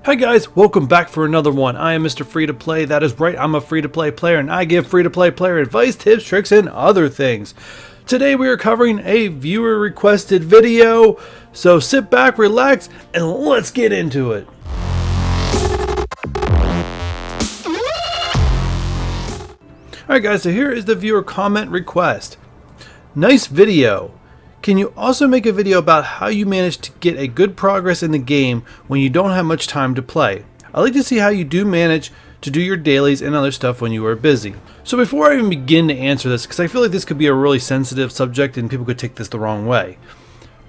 Hi guys, welcome back for another one. I am Mr. Free to Play. That is right, I'm a free to play player and I give free to play player advice, tips, tricks, and other things. Today we are covering a viewer requested video, so sit back, relax, and let's get into it. Alright guys, so here is the viewer comment request. Nice video. Can you also make a video about how you manage to get a good progress in the game when you don't have much time to play? I'd like to see how you do manage to do your dailies and other stuff when you are busy. So before I even begin to answer this, because I feel like this could be a really sensitive subject and people could take this the wrong way.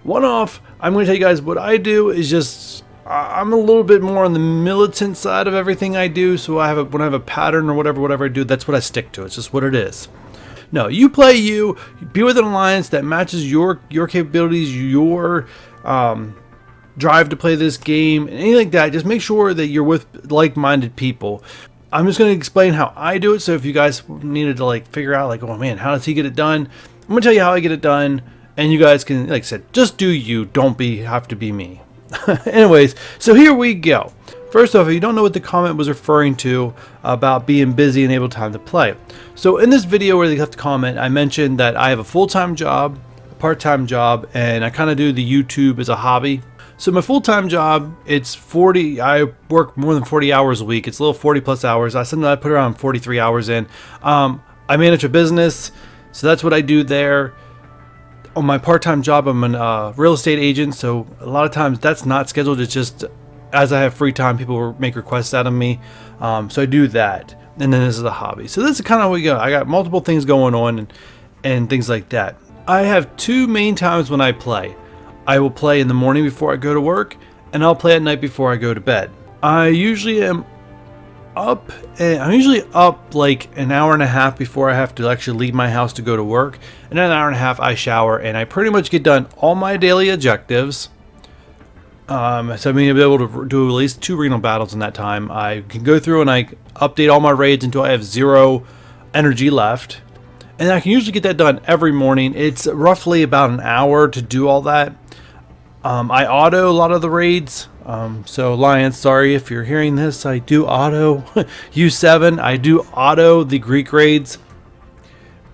One off, I'm going to tell you guys what I do is just, I'm a little bit more on the militant side of everything I do. So when I have a pattern or whatever I do, that's what I stick to. It's just what it is. No, you play you. Be with an alliance that matches your capabilities, your drive to play this game, and anything like that. Just make sure that you're with like-minded people. I'm just going to explain how I do it. So if you guys needed to figure out oh man, how does he get it done? I'm going to tell you how I get it done, and you guys can, like I said, just do you. Don't have to be me. Anyways, so here we go. First off, if you don't know what the comment was referring to about being busy and able time to play. So in this video where they left the comment, I mentioned that I have a full-time job, a part-time job, and I kind of do the YouTube as a hobby. So my full-time job, I work more than 40 hours a week. It's a little 40 plus hours. Sometimes I put around 43 hours in. I manage a business, so that's what I do there. On my part-time job, I'm a real estate agent, so a lot of times that's not scheduled. It's just as I have free time, people make requests out of me. So I do that. And then this is a hobby. So this is kind of how we go. I got multiple things going on and things like that. I have two main times when I play. I will play in the morning before I go to work, and I'll play at night before I go to bed. I'm usually up like an hour and a half before I have to actually leave my house to go to work. And in an hour and a half, I shower, and I pretty much get done all my daily objectives. So I'm going to be able to do at least 2 renal battles in that time. I can go through and I update all my raids until I have 0 energy left. And I can usually get that done every morning. It's roughly about an hour to do all that. I auto a lot of the raids. So Alliance, sorry if you're hearing this, I do auto U7. I do auto the Greek raids.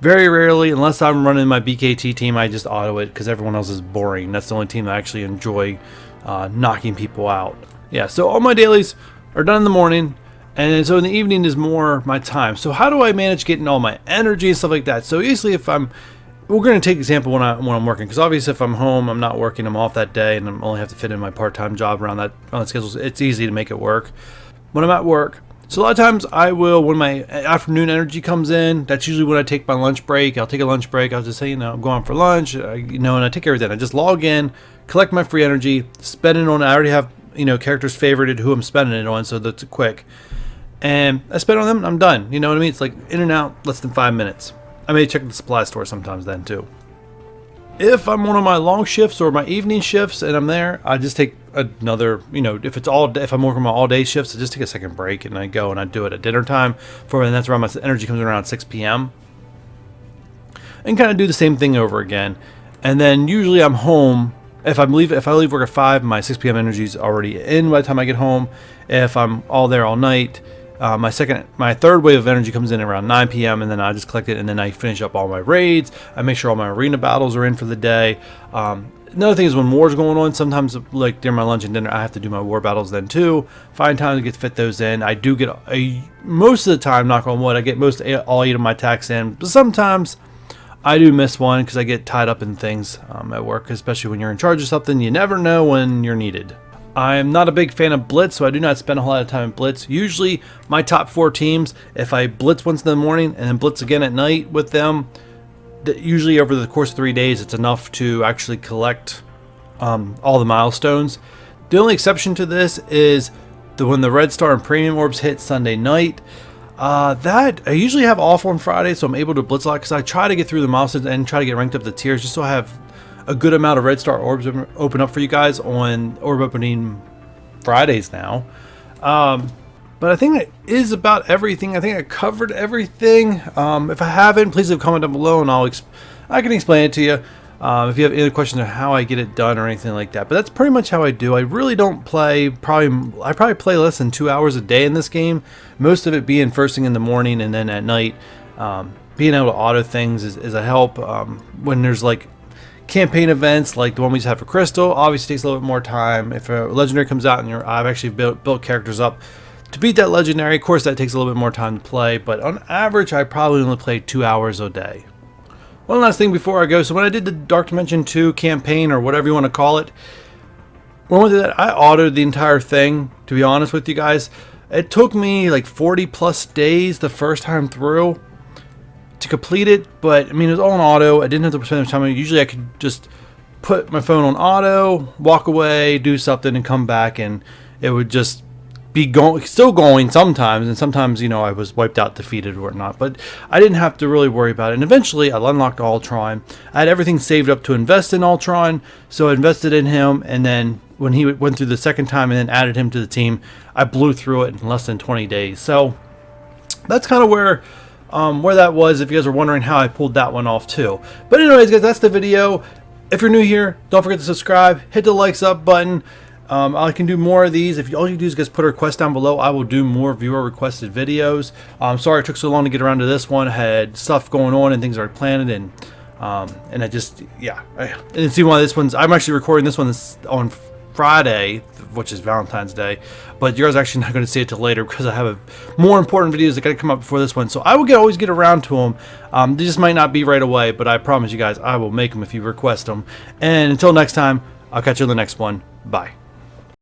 Very rarely, unless I'm running my BKT team, I just auto it because everyone else is boring. That's the only team I actually enjoy knocking people out. Yeah, so all my dailies are done in the morning, and so in the evening is more my time. So how do I manage getting all my energy and stuff like that? So usually we're going to take example when I'm working, because obviously if I'm home, I'm not working, I'm off that day, and I only have to fit in my part-time job around that schedule. It's easy to make it work. When I'm at work, so a lot of times when my afternoon energy comes in, that's usually when I take my lunch break. I'll take a lunch break. I'll just say, I'm going for lunch, and I take everything. I just log in, collect my free energy, spend it on, I already have, characters favorited who I'm spending it on, so that's quick. And I spend on them, and I'm done. You know what I mean? It's like in and out, less than 5 minutes. I may check the supply store sometimes then too. If I'm one of my long shifts or my evening shifts and I'm there, I just take another, if I'm working my all day shifts, I just take a second break and I go and I do it at dinner time and that's around my energy comes around 6 p.m. and kind of do the same thing over again. And then usually I'm home. If I leave work at 5, my 6 p.m. energy is already in by the time I get home. If I'm all there all night, my third wave of energy comes in around 9 p.m. and then I just collect it and then I finish up all my raids. I make sure all my arena battles are in for the day. Another thing is when war's going on, sometimes like during my lunch and dinner, I have to do my war battles then too. Find time to fit those in. I do get most of the time, knock on wood, I get all 8 of my attacks in. But sometimes I do miss one because I get tied up in things at work, especially when you're in charge of something. You never know when you're needed. I'm not a big fan of Blitz, so I do not spend a whole lot of time in Blitz. Usually, my top 4 teams, if I Blitz once in the morning and then Blitz again at night with them, usually over the course of 3 days, it's enough to actually collect all the milestones. The only exception to this is when the Red Star and Premium Orbs hit Sunday night. That I usually have off on Friday, so I'm able to Blitz a lot because I try to get through the milestones and try to get ranked up the tiers just so I have a good amount of Red Star Orbs open up for you guys on Orb Opening Fridays now. But I think that is about everything. I think I covered everything. If I haven't, please leave a comment down below and I can explain it to you. if you have any questions on how I get it done or anything like that. But that's pretty much how I do. I really don't play, I probably play less than 2 hours a day in this game. Most of it being first thing in the morning and then at night. Being able to auto things is a help. When there's like campaign events like the one we just had for Crystal, obviously takes a little bit more time. If a legendary comes out and I've actually built characters up to beat that legendary, of course that takes a little bit more time to play, but on average I probably only play 2 hours a day. One last thing before I go, so when I did the Dark Dimension 2 campaign, or whatever you want to call it, when I did that, I autoed the entire thing, to be honest with you guys. It took me like 40 plus days the first time through to complete it, but I mean it was all on auto. I didn't have to spend much time. Usually I could just put my phone on auto, walk away, do something, and come back, and it would just be still going sometimes, and sometimes, you know, I was wiped out, defeated, or whatnot, but I didn't have to really worry about it. And eventually I unlocked Ultron. I had everything saved up to invest in Ultron, so I invested in him, and then when he went through the second time and then added him to the team, I blew through it in less than 20 days. So that's kind of where that was, if you guys are wondering how I pulled that one off too. But anyways, guys, that's the video. If you're new here, don't forget to subscribe, hit the likes up button. I can do more of these. If all you do is just put a request down below, I will do more viewer requested videos. Sorry it took so long to get around to this one. I had stuff going on and things already planned, and I just, yeah. I didn't see one of this ones. I'm actually recording this one on Friday, which is Valentine's Day, but you guys are actually not going to see it till later because I have more important videos that got to come up before this one. So I will always get around to them. They just might not be right away, but I promise you guys I will make them if you request them. And until next time, I'll catch you on the next one. Bye.